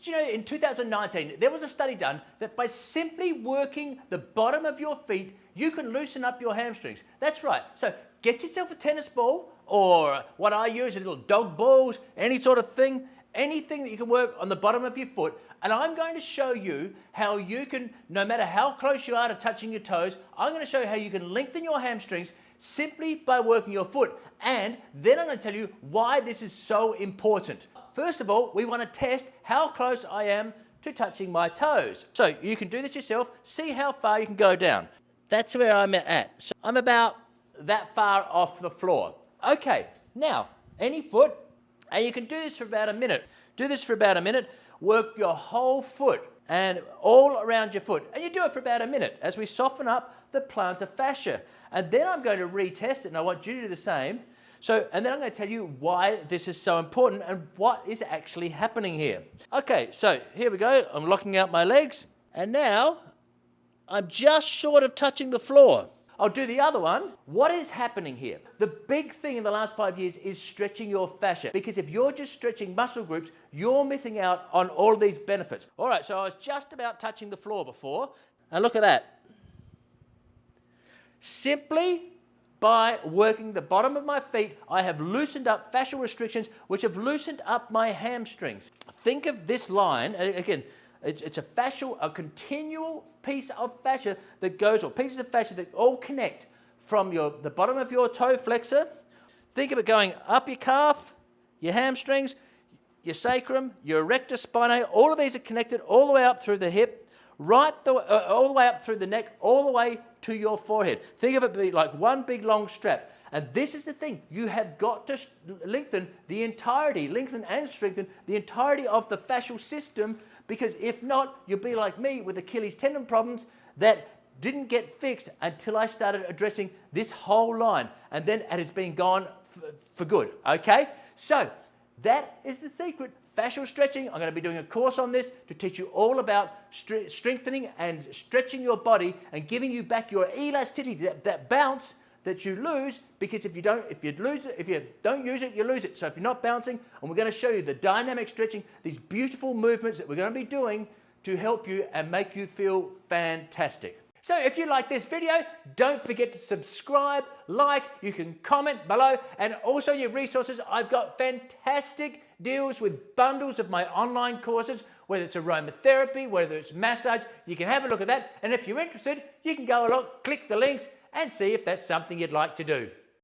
Do you know, in 2019, there was a study done that by simply working the bottom of your feet, you can loosen up your hamstrings. That's right. So get yourself a tennis ball, or what I use, a little dog balls, any sort of thing, anything that you can work on the bottom of your foot. And I'm going to show you how you can, no matter how close you are to touching your toes, I'm going to show you how you can lengthen your hamstrings simply by working your foot. And then I'm going to tell you why this is so important. First of all, we want to test how close I am to touching my toes. So you can do this yourself, see how far you can go down. That's where I'm at. So I'm about that far off the floor. Okay, now, any foot, and you can do this for about a minute. Do this for about a minute, work your whole foot and all around your foot. And you do it for about a minute as we soften up the plantar fascia. And then I'm going to retest it, and I want you to do the same. So, and then I'm going to tell you why this is so important and what is actually happening here. Okay, so here we go. I'm locking out my legs, and now I'm just short of touching the floor. I'll do the other one. What is happening here? The big thing in the last 5 years is stretching your fascia, because if you're just stretching muscle groups, you're missing out on all of these benefits. All right, so I was just about touching the floor before, and look at that. Simply by working the bottom of my feet, I have loosened up fascial restrictions, which have loosened up my hamstrings. Think of this line, and again, it's a continual piece of fascia that goes, or pieces of fascia that all connect from the bottom of your toe flexor. Think of it going up your calf, your hamstrings, your sacrum, your erector spinae. All of these are connected all the way up through the hip, all the way up through the neck, all the way to your forehead. Think of it be like one big long strap. And this is the thing, you have got to lengthen and strengthen the entirety of the fascial system, because if not, you'll be like me with Achilles tendon problems that didn't get fixed until I started addressing this whole line, and then it has been gone for good, okay? So that is the secret. Fascial stretching. I'm going to be doing a course on this to teach you all about strengthening and stretching your body and giving you back your elasticity, that bounce that you lose, because if you don't use it, you lose it. So if you're not bouncing, and we're going to show you the dynamic stretching, these beautiful movements that we're going to be doing to help you and make you feel fantastic. So if you like this video, don't forget to subscribe, like, you can comment below, and also your resources. I've got fantastic deals with bundles of my online courses, whether it's aromatherapy, whether it's massage. You can have a look at that, and if you're interested, you can go along, click the links, and see if that's something you'd like to do.